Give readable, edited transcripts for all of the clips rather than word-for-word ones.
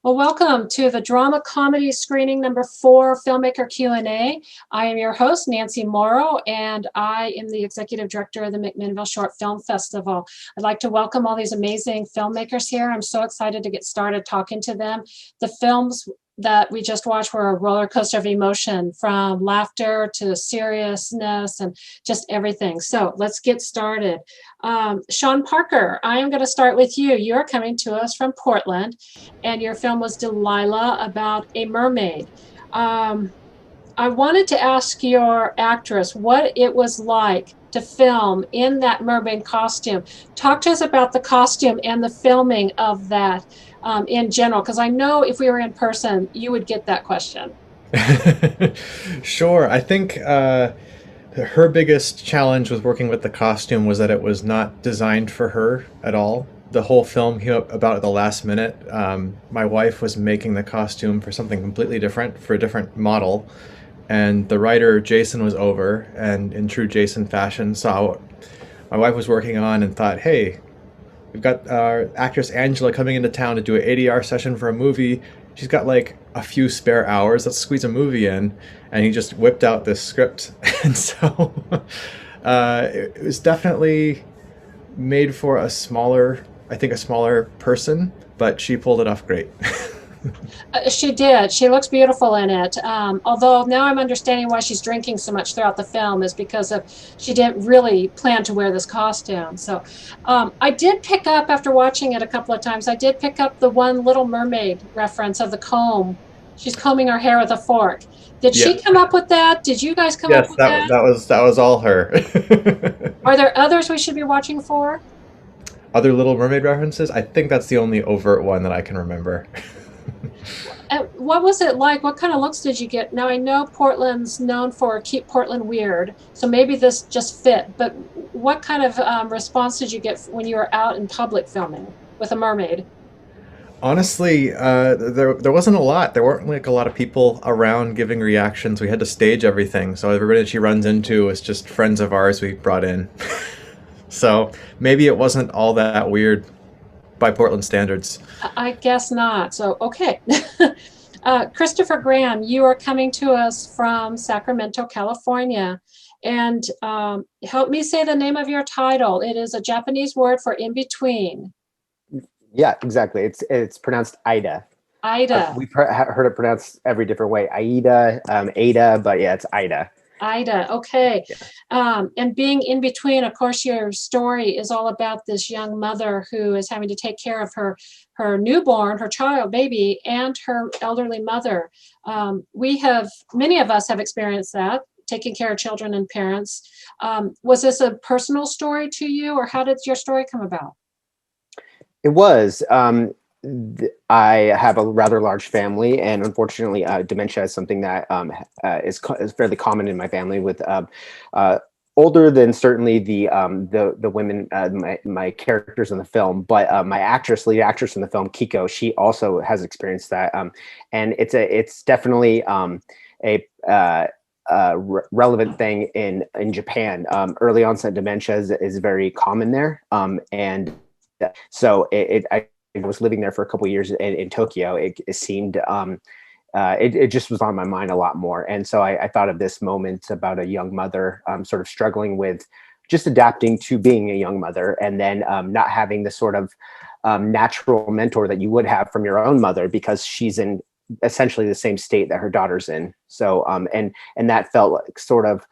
Well, welcome to the drama comedy screening number 4, Filmmaker Q&A. I am your host, Nancy Morrow, and I am the executive director of the McMinnville Short Film Festival. I'd like to welcome all these amazing filmmakers here. I'm so excited to get started talking to them. The films that we just watched were a roller coaster of emotion, from laughter to seriousness and just everything. So let's get started. Sean Parker, I am going to start with you. You're coming to us from Portland, and your film was Delilah, about a mermaid. I wanted to ask your actress what it was like to film in that mermaid costume. Talk to us about the costume and the filming of that in general, because I know if we were in person, you would get that question. Sure. I think her biggest challenge with working with the costume was that it was not designed for her at all. The whole film came up about at the last minute. My wife was making the costume for something completely different, for a different model. And the writer, Jason, was over, and in true Jason fashion, saw what my wife was working on and thought, hey, we've got our actress Angela coming into town to do an ADR session for a movie. She's got like a few spare hours. Let's squeeze a movie in. And he just whipped out this script. And so it was definitely made for a smaller person, but she pulled it off great. She did. She looks beautiful in it. Although now I'm understanding why she's drinking so much throughout the film is because of she didn't really plan to wear this costume. So I did pick up, after watching it a couple of times, I did pick up the one Little Mermaid reference of the comb. She's combing her hair with a fork. Did she Yeah. come up with that? Did you guys come up Yes, with that that? that was all her. Are there others we should be watching for? Other Little Mermaid references? I think that's the only overt one that I can remember. What was it like? What kind of looks did you get? Now, I know Portland's known for keep Portland weird, so maybe this just fit, but what kind of response did you get when you were out in public filming with a mermaid? Honestly, there wasn't a lot. There weren't like a lot of people around giving reactions. We had to stage everything, so everybody that she runs into is just friends of ours we brought in. So maybe it wasn't all that weird by Portland standards. I guess not. So, okay. Christopher Graham, you are coming to us from Sacramento, California. And help me say the name of your title. It is a Japanese word for in between. Yeah, exactly. It's pronounced Aida. Aida. We've heard it pronounced every different way. Aida, Ada, but yeah, it's Aida. Aida, okay. Yeah. And being in between, of course, your story is all about this young mother who is having to take care of her newborn, her child, baby, and her elderly mother. Many of us have experienced that, taking care of children and parents. Was this a personal story to you, or how did your story come about? It was. I have a rather large family, and unfortunately, dementia is something that is fairly common in my family. With older than certainly the women, my characters in the film, but my lead actress in the film, Kiko, she also has experienced that, and it's definitely relevant thing in Japan. Early onset dementia is very common there, and so I was living there for a couple of years in Tokyo. It seemed it just was on my mind a lot more, and so I thought of this moment about a young mother sort of struggling with just adapting to being a young mother, and then not having the sort of natural mentor that you would have from your own mother, because she's in essentially the same state that her daughter's in. So and that felt like sort of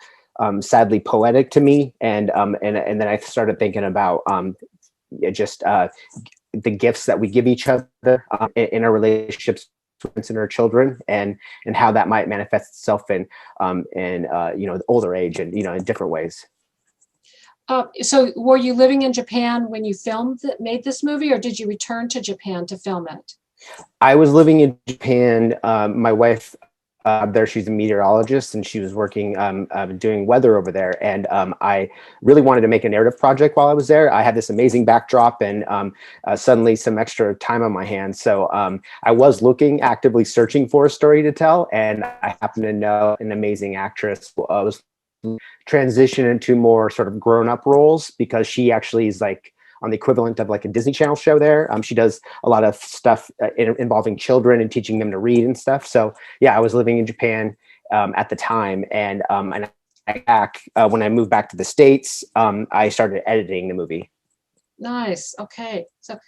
sadly poetic to me, and then I started thinking about just the gifts that we give each other in our relationships and our children, and how that might manifest itself in the older age, and in different ways. So were you living in Japan when you made this movie, or did you return to Japan to film it? I was living in Japan. My wife there, she's a meteorologist, and she was working doing weather over there, and I really wanted to make a narrative project while I was there. I had this amazing backdrop, and suddenly some extra time on my hands, so I was actively searching for a story to tell, and I happened to know an amazing actress was transition into more sort of grown-up roles, because she actually is like on the equivalent of like a Disney Channel show there. She does a lot of stuff involving children and teaching them to read and stuff. So yeah, I was living in Japan at the time, and when I moved back to the States, I started editing the movie. Nice. Okay. So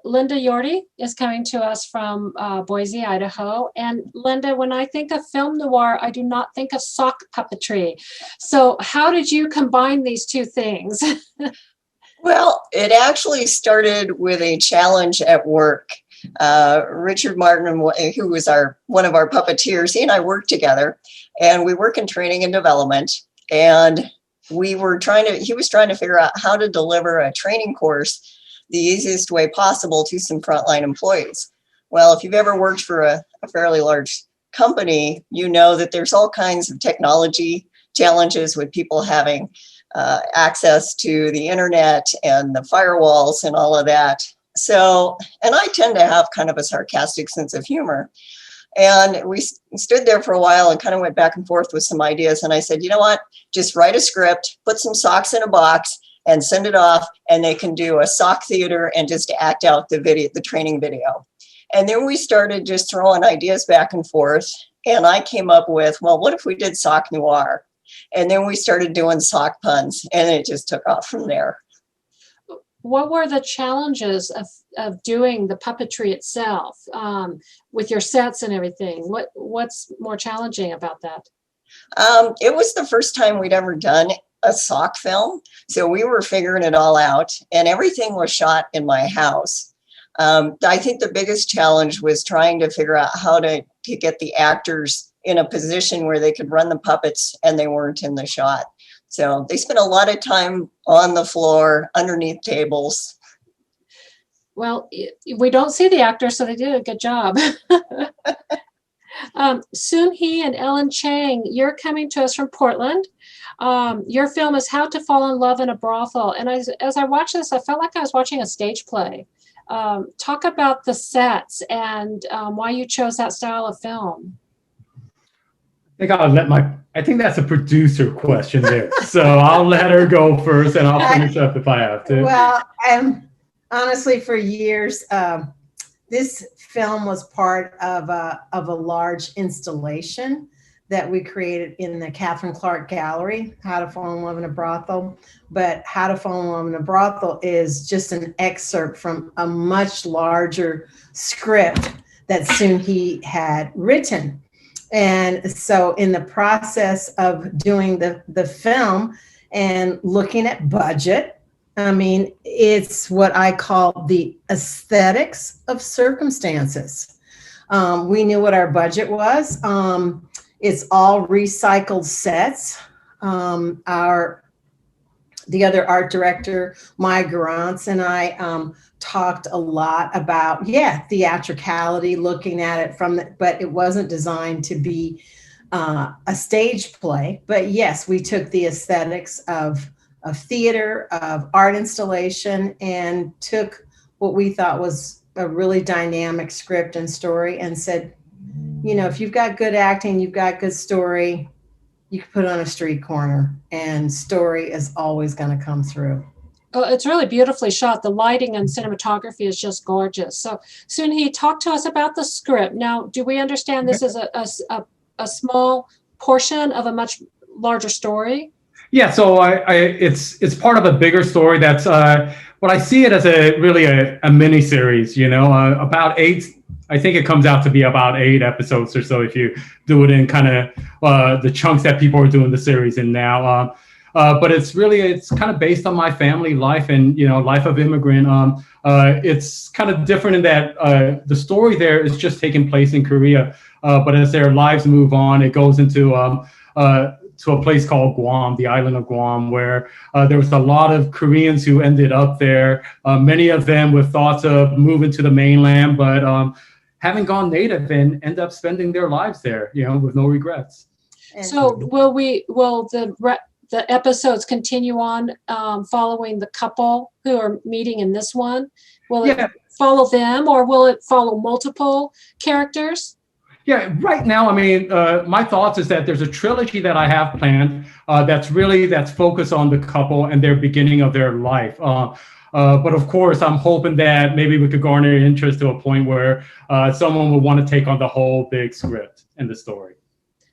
Linda Yordy is coming to us from Boise, Idaho. And Linda, when I think of film noir, I do not think of sock puppetry. So how did you combine these two things? Well, it actually started with a challenge at work. Richard Martin, who was one of our puppeteers, he and I worked together, and we work in training and development. And he was trying to figure out how to deliver a training course the easiest way possible to some frontline employees. Well, if you've ever worked for a fairly large company, you know that there's all kinds of technology challenges with people having access to the internet and the firewalls and all of that. So, and I tend to have kind of a sarcastic sense of humor. And we stood there for a while and kind of went back and forth with some ideas. And I said, you know what, just write a script, put some socks in a box and send it off. And they can do a sock theater and just act out the training video. And then we started just throwing ideas back and forth. And I came up with, well, what if we did sock noir? And then we started doing sock puns, and it just took off from there. What were the challenges of doing the puppetry itself with your sets and everything? What's more challenging about that? It was the first time we'd ever done a sock film. So we were figuring it all out, and everything was shot in my house. I think the biggest challenge was trying to figure out how to get the actors in a position where they could run the puppets and they weren't in the shot. So they spent a lot of time on the floor, underneath tables. Well, we don't see the actors, so they did a good job. Sunhui and Ellen Chang, you're coming to us from Portland. Your film is How to Fall in Love in a Brothel. And as I watched this, I felt like I was watching a stage play. Talk about the sets and why you chose that style of film. I think that's a producer question there. So I'll let her go first, and I'll finish up if I have to. Well, honestly, for years, this film was part of a large installation that we created in the Catherine Clark Gallery, How to Fall in Love in a Brothel. But How to Fall in Love in a Brothel is just an excerpt from a much larger script that Sunhui had written. And so in the process of doing the film and looking at budget, I mean, it's what I call the aesthetics of circumstances. We knew what our budget was. It's all recycled sets. The other art director, Maya Garance, and I talked a lot about, theatricality, looking at it but it wasn't designed to be a stage play. But yes, we took the aesthetics of theater, of art installation, and took what we thought was a really dynamic script and story and said, if you've got good acting, you've got good story, you can put on a street corner, and story is always going to come through. Oh, it's really beautifully shot. The lighting and cinematography is just gorgeous. So Sunhui, talk to us about the script. Now, do we understand this is a small portion of a much larger story? Yeah, so it's part of a bigger story. That's what I see it as a mini series. About 8. I think it comes out to be about 8 episodes or so if you do it in kind of the chunks that people are doing the series in now. But it's kind of based on my family life and, life of immigrant. It's kind of different in that the story there is just taking place in Korea. But as their lives move on, it goes into to a place called Guam, the island of Guam, where there was a lot of Koreans who ended up there, many of them with thoughts of moving to the mainland, but having gone native and end up spending their lives there, with no regrets. So will the episodes continue on following the couple who are meeting in this one? Will it follow them, or will it follow multiple characters? Yeah, right now, my thoughts is that there's a trilogy that I have planned that's focused on the couple and their beginning of their life. But of course, I'm hoping that maybe we could garner interest to a point where someone would want to take on the whole big script and the story.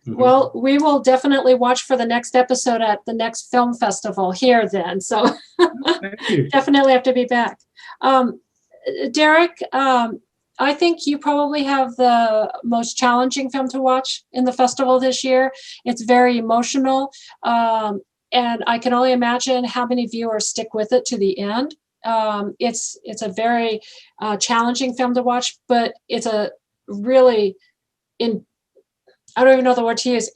Mm-hmm. Well, we will definitely watch for the next episode at the next film festival here then. So definitely have to be back. Derek, I think you probably have the most challenging film to watch in the festival this year. It's very emotional. And I can only imagine how many viewers stick with it to the end. It's a very challenging film to watch, but it's a really I don't even know the word to use.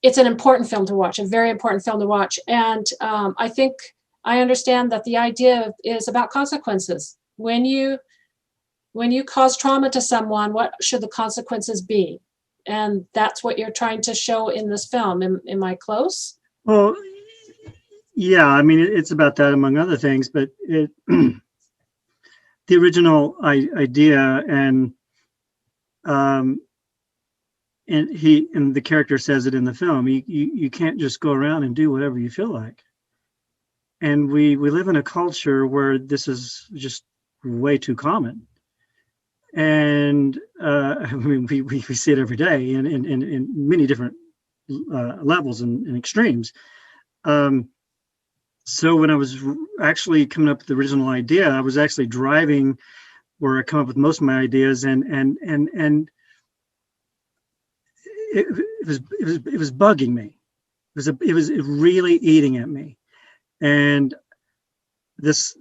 It's an important film to watch, a very important film to watch. And I think I understand that the idea is about consequences. When you cause trauma to someone, what should the consequences be? And that's what you're trying to show in this film. Am I close? Well, yeah, I mean, it's about that among other things, but the original idea and the character says it in the film, you can't just go around and do whatever you feel like. And we live in a culture where this is just way too common. And I mean, we see it every day in many different levels and extremes. So when I was actually coming up with the original idea, I was actually driving where I come up with most of my ideas, and it was bugging me. It was really eating at me. And this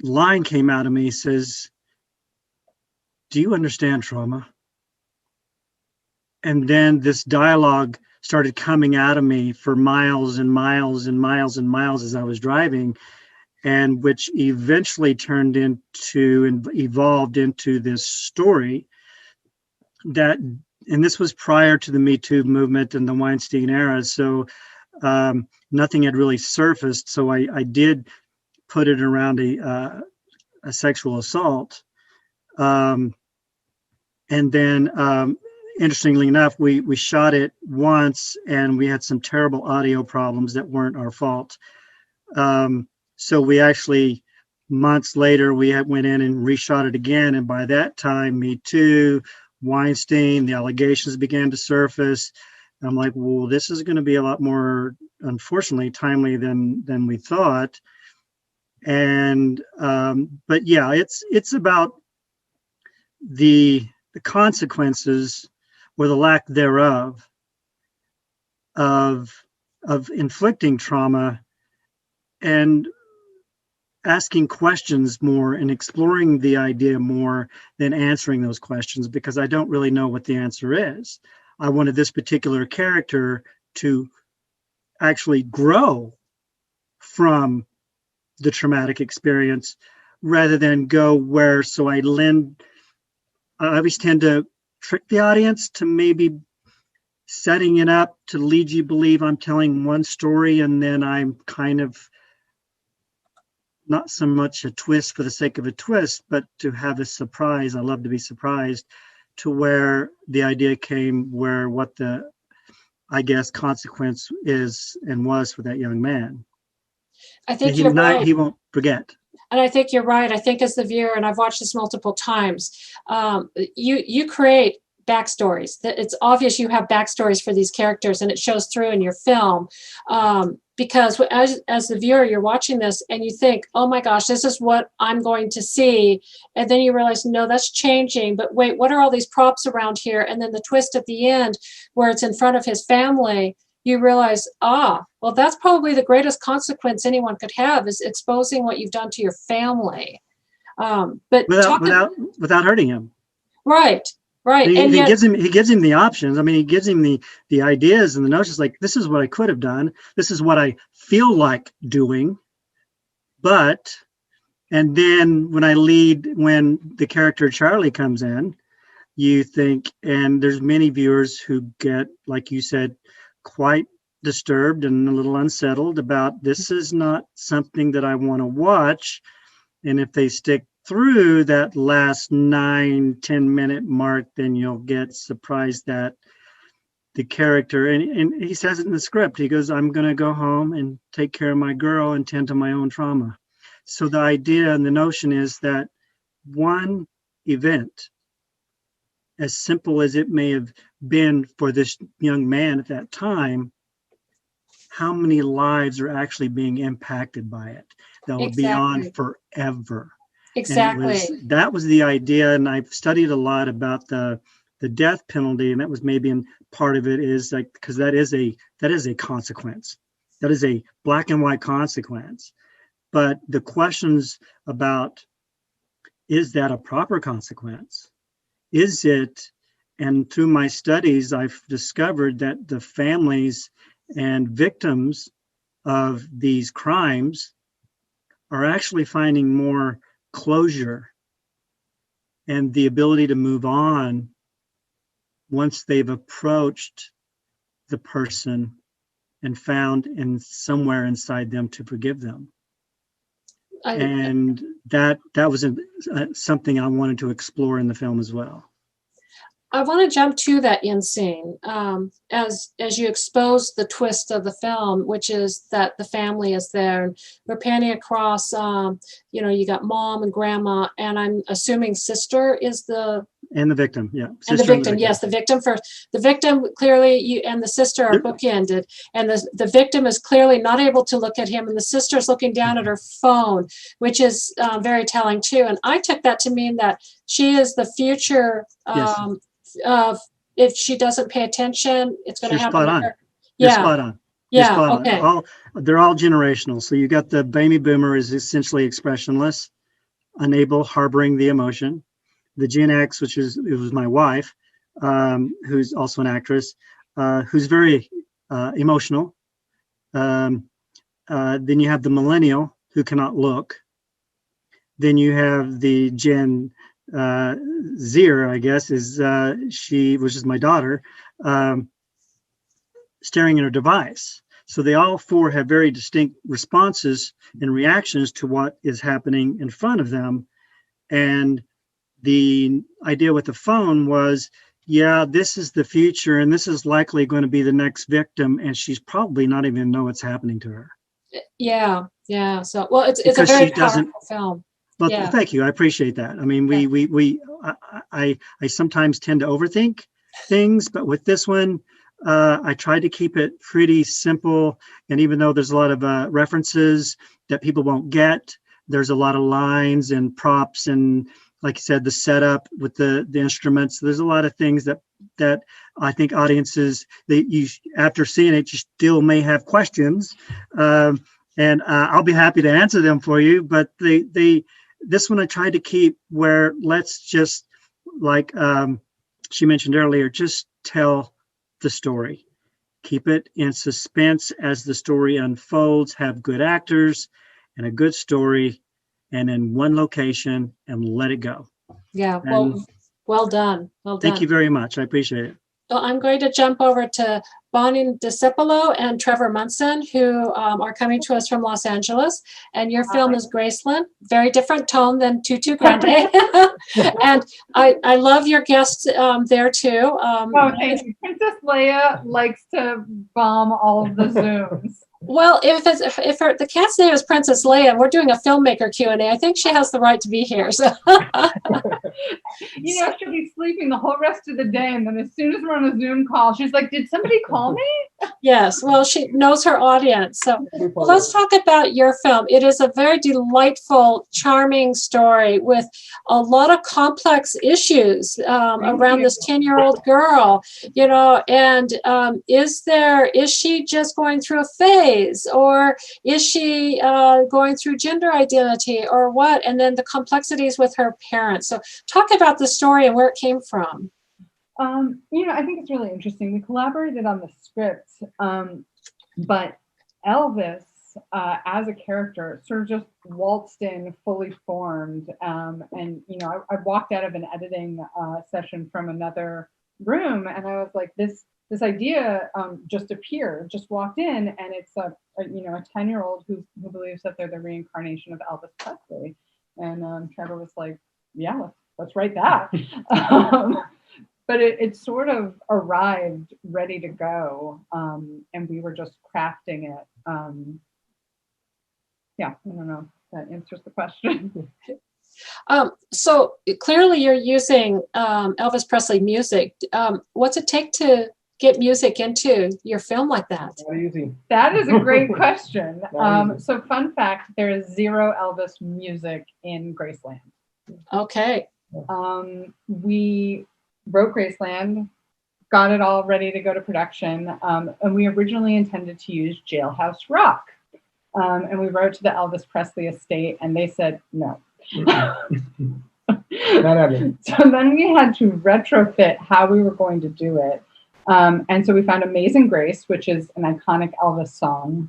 line came out of me, says, "Do you understand trauma?" And then this dialogue started coming out of me for miles and miles and miles and miles as I was driving, and which eventually turned into and evolved into this story that, and this was prior to the Me Too movement and the Weinstein era. So nothing had really surfaced. So I did put it around a sexual assault. And then interestingly enough, we shot it once and we had some terrible audio problems that weren't our fault. So we actually, months later, we went in and reshot it again. And by that time, Me Too, Weinstein, the allegations began to surface. And I'm like, well, this is going to be a lot more, unfortunately, timely than we thought. And but yeah, it's about the consequences or the lack thereof of inflicting trauma and asking questions more and exploring the idea more than answering those questions, because I don't really know what the answer is. I wanted this particular character to actually grow from the traumatic experience rather than go where, so I always tend to trick the audience to maybe setting it up to lead you believe I'm telling one story, and then I'm kind of not so much a twist for the sake of a twist, but to have a surprise. I love to be surprised, to where the idea came where what the, I guess, consequence is and was for that young man. I think you're right. He won't forget. And I think you're right. I think as the viewer, and I've watched this multiple times, you create backstories. It's obvious you have backstories for these characters, and it shows through in your film. Because as the viewer, you're watching this and you think, oh my gosh, this is what I'm going to see. And then you realize, no, that's changing. But wait, what are all these props around here? And then the twist at the end where it's in front of his family, you realize, well, that's probably the greatest consequence anyone could have, is exposing what you've done to your family. But without hurting him. Right. Right. He gives him the options. I mean, he gives him the ideas and the notions, like, this is what I could have done. This is what I feel like doing. And then when the character Charlie comes in, you think, and there's many viewers who get, like you said, quite disturbed and a little unsettled about, this is not something that I want to watch. And if they stick through that last 9-10 minute mark, then you'll get surprised that the character, and he says it in the script, he goes, I'm going to go home and take care of my girl and tend to my own trauma. So the idea and the notion is that one event, as simple as it may have been for this young man at that time, how many lives are actually being impacted by it that will be on forever. Exactly. And that was the idea. And I've studied a lot about the death penalty, and that was maybe in part of it is like, because that is a consequence. That is a black and white consequence. But the questions about, is that a proper consequence? Is it? And through my studies, I've discovered that the families and victims of these crimes are actually finding more closure and the ability to move on once they've approached the person and found somewhere inside them to forgive them. And that was something I wanted to explore in the film as well. I want to jump to that end scene as you expose the twist of the film, which is that the family is there. And we're panning across, you got mom and grandma, and I'm assuming sister is the... And the victim, yeah. And the victim, yes, the victim first. The victim clearly, and the sister are bookended, and the victim is clearly not able to look at him, and the sister is looking down at her phone, which is very telling too. And I took that to mean that she is the future. If she doesn't pay attention, it's going to happen to her. You're spot on. Yeah. You're spot Okay. on. They're all generational. So you got the baby boomer is essentially expressionless, unable, harboring the emotion. The Gen X, it was my wife, who's also an actress, who's very emotional. Then you have the millennial who cannot look. Then you have the Gen Zer, I guess, which is my daughter, staring at her device. So they all four have very distinct responses and reactions to what is happening in front of them. And the idea with the phone was, this is the future, and this is likely going to be the next victim, and she's probably not even know what's happening to her. Yeah. So, well, it's a very powerful film. Well, thank you. I appreciate that. I mean, I sometimes tend to overthink things, but with this one, I tried to keep it pretty simple. And even though there's a lot of references that people won't get, there's a lot of lines and props and, like you said, the setup with the instruments. There's a lot of things that I think audiences, after seeing it, you still may have questions, and I'll be happy to answer them for you. But this one I tried to keep where let's just, like she mentioned earlier, just tell the story. Keep it in suspense as the story unfolds. Have good actors and a good story, and in one location, and let it go. Yeah, well done. Thank you very much. I appreciate it. Well, I'm going to jump over to Bonnie Discepolo and Trevor Munson, who are coming to us from Los Angeles. And your film is Graceland. Very different tone than Tutu, Grande. And I love your guests there too. Thank you. Princess Leia likes to bomb all of the Zooms. Well, if the cat's name is Princess Leia, and we're doing a filmmaker Q&A, I think she has the right to be here. So, she'll be sleeping the whole rest of the day, and then as soon as we're on a Zoom call, she's like, "Did somebody call me?" Yes, well, she knows her audience. So let's talk about your film. It is a very delightful, charming story with a lot of complex issues around this 10-year-old girl, and is she just going through a phase, or is she going through gender identity, or what? And then the complexities with her parents. So talk about the story and where it came from. I think it's really interesting. We collaborated on the script, but Elvis, as a character, sort of just waltzed in fully formed. I walked out of an editing session from another room, and I was like, this idea just appeared, just walked in, and it's a 10-year-old who believes that they're the reincarnation of Elvis Presley. And Trevor was like, yeah, let's write that. But it sort of arrived ready to go, and we were just crafting it. I don't know. that answers the question. So clearly you're using Elvis Presley music. What's it take to get music into your film like that? That is a great question. So fun fact, there is 0 Elvis music in Graceland. Okay. We wrote Graceland, got it all ready to go to production, and we originally intended to use Jailhouse Rock. And we wrote to the Elvis Presley estate, and they said no. So then we had to retrofit how we were going to do it. And so we found Amazing Grace, which is an iconic Elvis song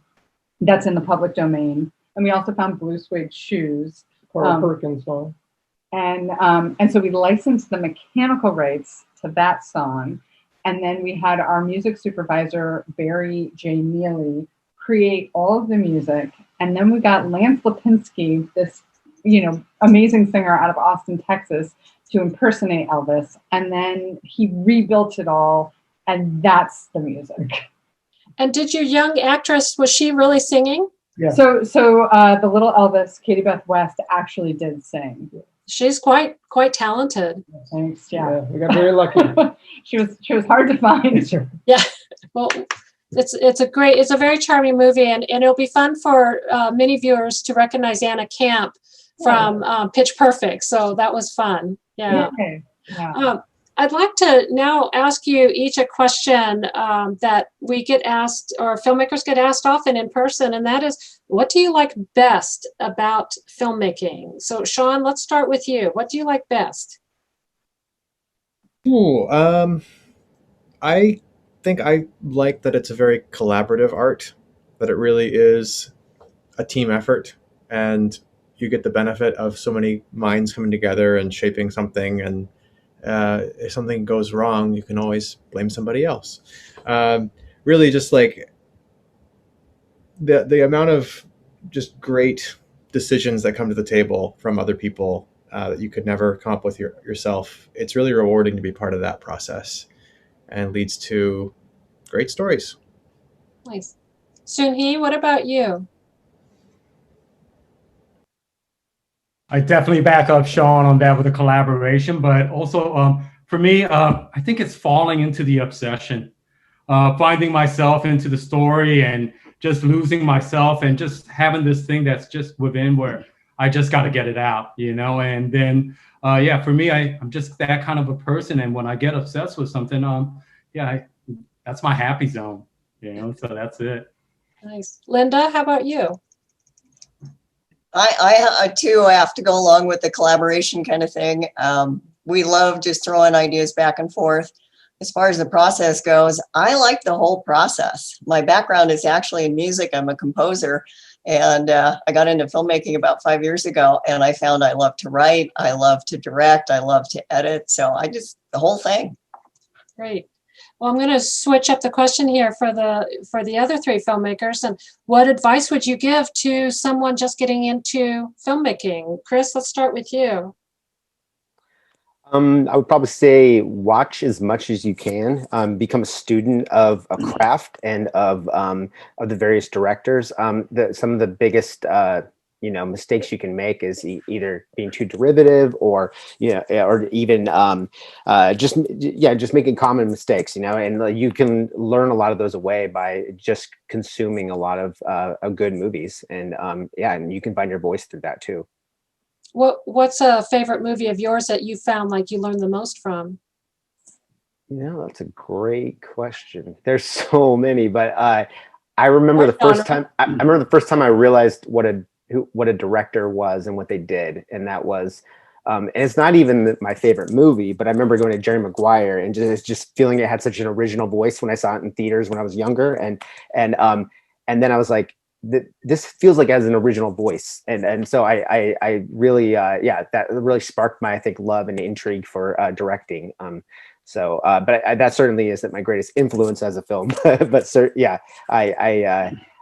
that's in the public domain. And we also found Blue Suede Shoes. Carl Perkins song. And so we licensed the mechanical rights to that song. And then we had our music supervisor, Barry J. Neely, create all of the music. And then we got Lance Lipinski, this, amazing singer out of Austin, Texas, to impersonate Elvis. And then he rebuilt it all. And that's the music. And did your young actress, was she really singing? Yeah. So the little Elvis, Katie Beth West, actually did sing. She's quite talented. Thanks. Yeah. We got very lucky. She was hard to find. Yeah. Well, it's a very charming movie, and it'll be fun for many viewers to recognize Anna Camp from Pitch Perfect. So that was fun. Yeah. Okay. Yeah. I'd like to now ask you each a question that we get asked, or filmmakers get asked often in person, and that is, what do you like best about filmmaking? So, Sean, let's start with you. What do you like best? I think I like that it's a very collaborative art, that it really is a team effort, and you get the benefit of so many minds coming together and shaping something, and if something goes wrong, you can always blame somebody else. Really just like the amount of just great decisions that come to the table from other people that you could never come up with yourself. It's really rewarding to be part of that process, and leads to great stories. Nice. Sunhui, what about you? I definitely back up Sean on that with the collaboration, but also for me, I think it's falling into the obsession, finding myself into the story and just losing myself and just having this thing that's just within where I just got to get it out, and then, for me, I'm just that kind of a person. And when I get obsessed with something, that's my happy zone, so that's it. Nice. Linda, how about you? I too have to go along with the collaboration kind of thing. We love just throwing ideas back and forth. As far as the process goes, I like the whole process. My background is actually in music. I'm a composer, and I got into filmmaking about 5 years ago, and I found I love to write, I love to direct, I love to edit. So the whole thing. Great. Well, I'm going to switch up the question here for the other three filmmakers. And what advice would you give to someone just getting into filmmaking? Chris, let's start with you. I would probably say watch as much as you can, become a student of a craft and of the various directors. Some of the biggest mistakes you can make is either being too derivative or even just making common mistakes, and you can learn a lot of those away by just consuming a lot of good movies, and and you can find your voice through that too. What's a favorite movie of yours that you found like you learned the most from? That's a great question. There's so many, but I remember the first time. I remember the first time I realized what a director was and what they did, and that was, and it's not even my favorite movie, but I remember going to Jerry Maguire and just feeling it had such an original voice when I saw it in theaters when I was younger, and then I was like, this feels like it has an original voice, and so I really that really sparked my, I think, love and intrigue for directing. But that certainly isn't my greatest influence as a film, but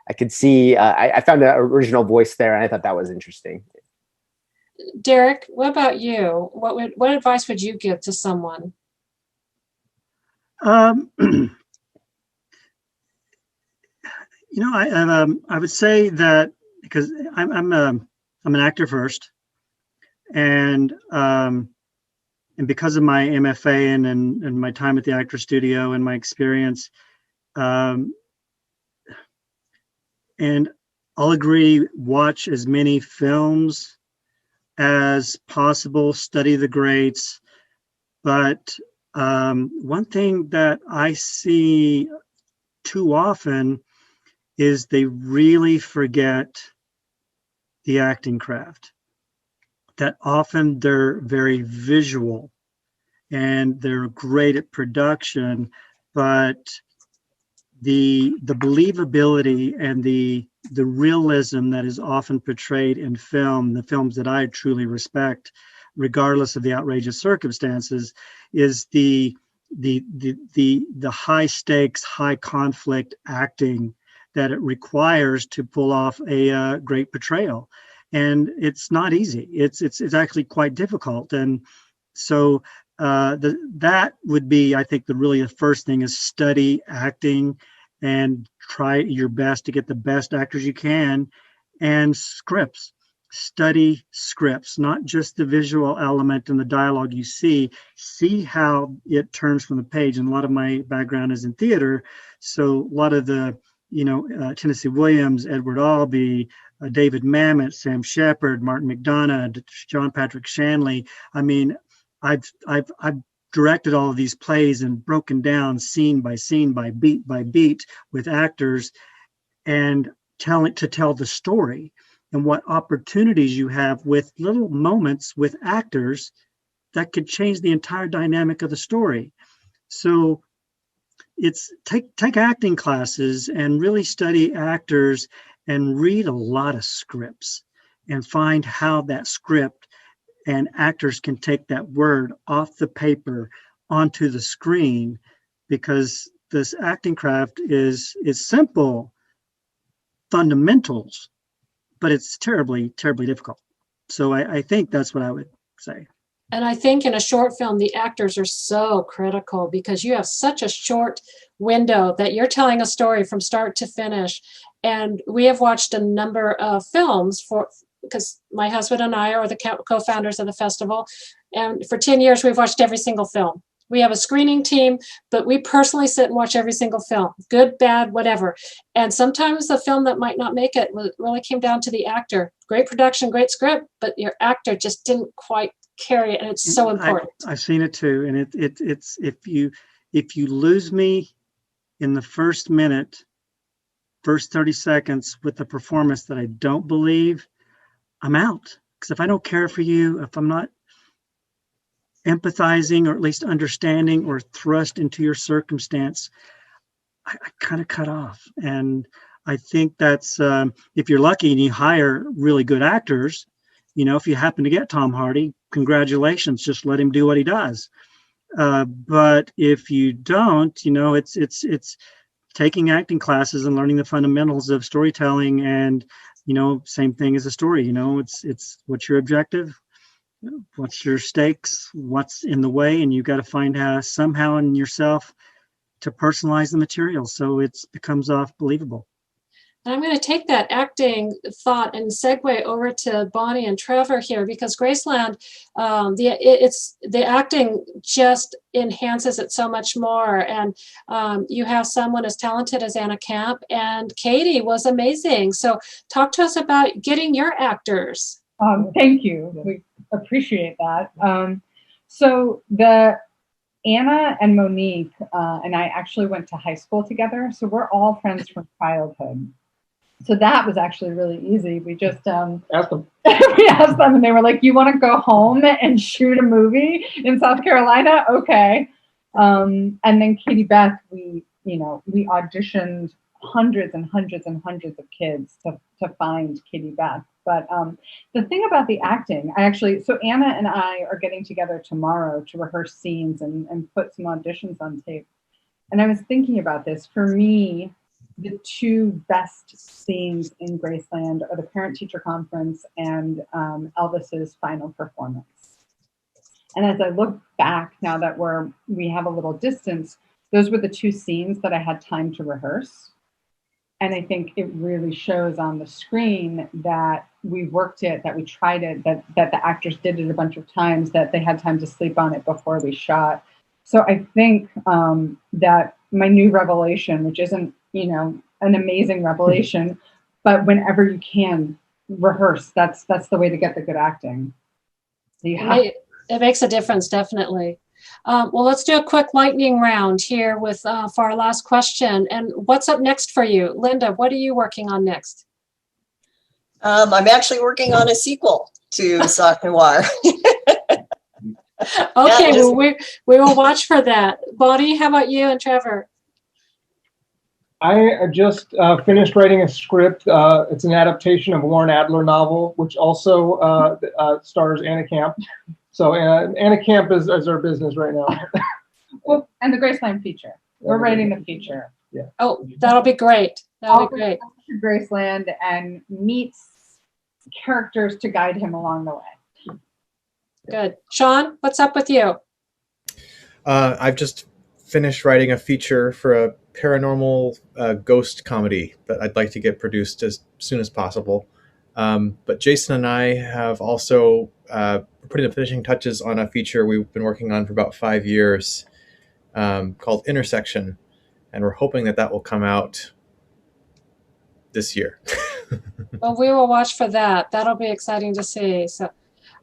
I could see, I found an original voice there, and I thought that was interesting. Derek, what about you? What advice would you give to someone? I would say that, because I'm I'm an actor first, and because of my MFA and my time at the Actor Studio and my experience, and I'll agree, watch as many films as possible, study the greats. But one thing that I see too often is they really forget the acting craft. That often they're very visual and they're great at production, but the believability and the realism that is often portrayed in film, the films that I truly respect, regardless of the outrageous circumstances, is the high stakes, high conflict acting that it requires to pull off a great portrayal. And it's not easy. It's actually quite difficult. And so that would be, I think, the first thing is study acting and try your best to get the best actors you can, and scripts. Study scripts, not just the visual element and the dialogue you see how it turns from the page. And a lot of my background is in theater, so a lot of the Tennessee Williams, Edward Albee, David Mamet, Sam Shepard, Martin McDonough, John Patrick Shanley. I mean, I've directed all of these plays and broken down scene by scene, by beat with actors, and tell the story and what opportunities you have with little moments with actors that could change the entire dynamic of the story. So it's take acting classes and really study actors and read a lot of scripts and find how that script and actors can take that word off the paper onto the screen, because this acting craft is simple fundamentals, but it's terribly, terribly difficult. So I think that's what I would say. And I think in a short film, the actors are so critical because you have such a short window that you're telling a story from start to finish. And we have watched a number of films because my husband and I are the co-founders of the festival. And for 10 years, we've watched every single film. We have a screening team, but we personally sit and watch every single film, good, bad, whatever. And sometimes the film that might not make it really came down to the actor. Great production, great script, but your actor just didn't quite carry it, and it's so important. I've seen it too, and it's if you lose me in the first minute, first 30 seconds with a performance that I don't believe, I'm out. Because if I don't care for you, if I'm not empathizing or at least understanding or thrust into your circumstance, I kind of cut off. And I think that's if you're lucky and you hire really good actors, if you happen to get Tom Hardy, congratulations, just let him do what he does. But if you don't, it's taking acting classes and learning the fundamentals of storytelling, and same thing as a story. It's what's your objective, what's your stakes, what's in the way, and you got to find somehow in yourself to personalize the material so it becomes believable. And I'm going to take that acting thought and segue over to Bonnie and Trevor here, because Graceland, the acting just enhances it so much more. And you have someone as talented as Anna Camp, and Katie was amazing. So talk to us about getting your actors. Thank you. We appreciate that. So the Anna and Monique and I actually went to high school together. So we're all friends from childhood. So that was actually really easy. We just Ask them. we asked them, and they were like, "You want to go home and shoot a movie in South Carolina? Okay." And then Katie Beth, we auditioned hundreds and hundreds and hundreds of kids to find Katie Beth. But the thing about the acting, so Anna and I are getting together tomorrow to rehearse scenes and put some auditions on tape. And I was thinking about this. For me, the two best scenes in Graceland are the parent-teacher conference and Elvis's final performance. And as I look back, now that we have a little distance, those were the two scenes that I had time to rehearse. And I think it really shows on the screen that we worked it, that we tried it, that the actors did it a bunch of times, that they had time to sleep on it before we shot. So I think that my new revelation, which isn't, an amazing revelation, but whenever you can rehearse, that's the way to get the good acting. So it makes a difference, definitely. Well, let's do a quick lightning round here for our last question. And what's up next for you? Linda, what are you working on next? I'm actually working on a sequel to Noir. Okay, well, we will watch for that. Bonnie, how about you and Trevor? I just finished writing a script. It's an adaptation of a Warren Adler novel, which also stars Anna Camp. So Anna Camp is our business right now. Well, and the Graceland feature. We're writing the feature. Yeah. Oh, that'll be great. That'll be great. To Graceland and meets characters to guide him along the way. Good. Sean, what's up with you? I've just finished writing a feature for a paranormal ghost comedy that I'd like to get produced as soon as possible. But Jason and I have also putting the finishing touches on a feature we've been working on for about 5 years called Intersection. And we're hoping that will come out this year. Well, we will watch for that. That'll be exciting to see. So,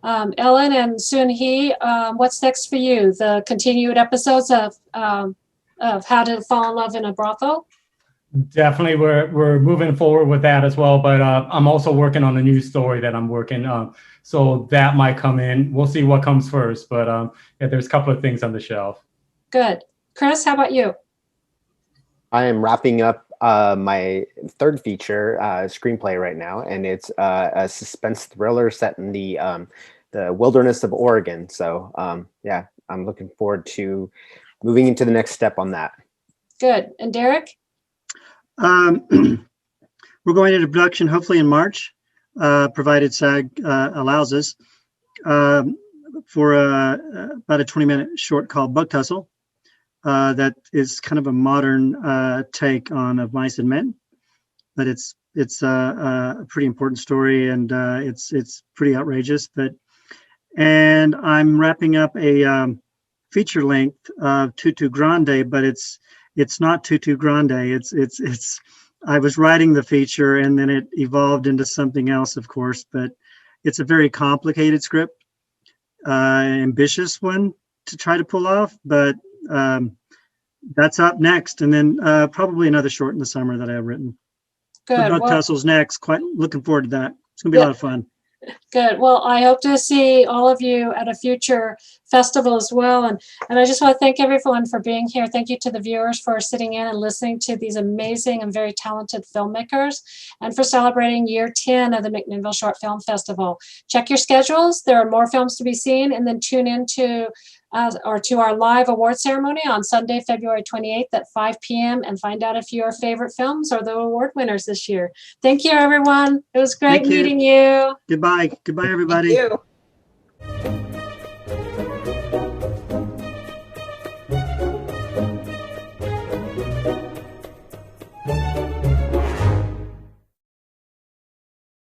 Ellen and Sunhui, what's next for you? The continued episodes of How to Fall in Love in a Brothel? Definitely, we're moving forward with that as well. But I'm also working on a new story that I'm working on, so that might come in. We'll see what comes first. But yeah, there's a couple of things on the shelf. Good, Chris. How about you? I am wrapping up my third feature screenplay right now, and it's a suspense thriller set in the wilderness of Oregon. So yeah, I'm looking forward to moving into the next step on that. Good. And Derek? We're going into production hopefully in March, provided SAG allows us, for about a 20-minute short called Bug Tussle. That is kind of a modern take on Of Mice and Men, but it's a pretty important story, and it's pretty outrageous. And I'm wrapping up a feature length of Tutu Grande, but it's not Tutu Grande. It's I was writing the feature and then it evolved into something else, of course, but it's a very complicated script, ambitious one to try to pull off, but that's up next. And then probably another short in the summer that I have written. Good. Bug Tussle's next. Quite looking forward to that. It's gonna be a lot of fun. Good. Well, I hope to see all of you at a future festival as well. And I just want to thank everyone for being here. Thank you to the viewers for sitting in and listening to these amazing and very talented filmmakers, and for celebrating year 10 of the McMinnville Short Film Festival. Check your schedules. There are more films to be seen, and then tune in to our live award ceremony on Sunday, February 28th at 5 p.m. and find out if your favorite films are the award winners this year. Thank you, everyone. It was great meeting you. Goodbye. Goodbye, everybody. Thank you.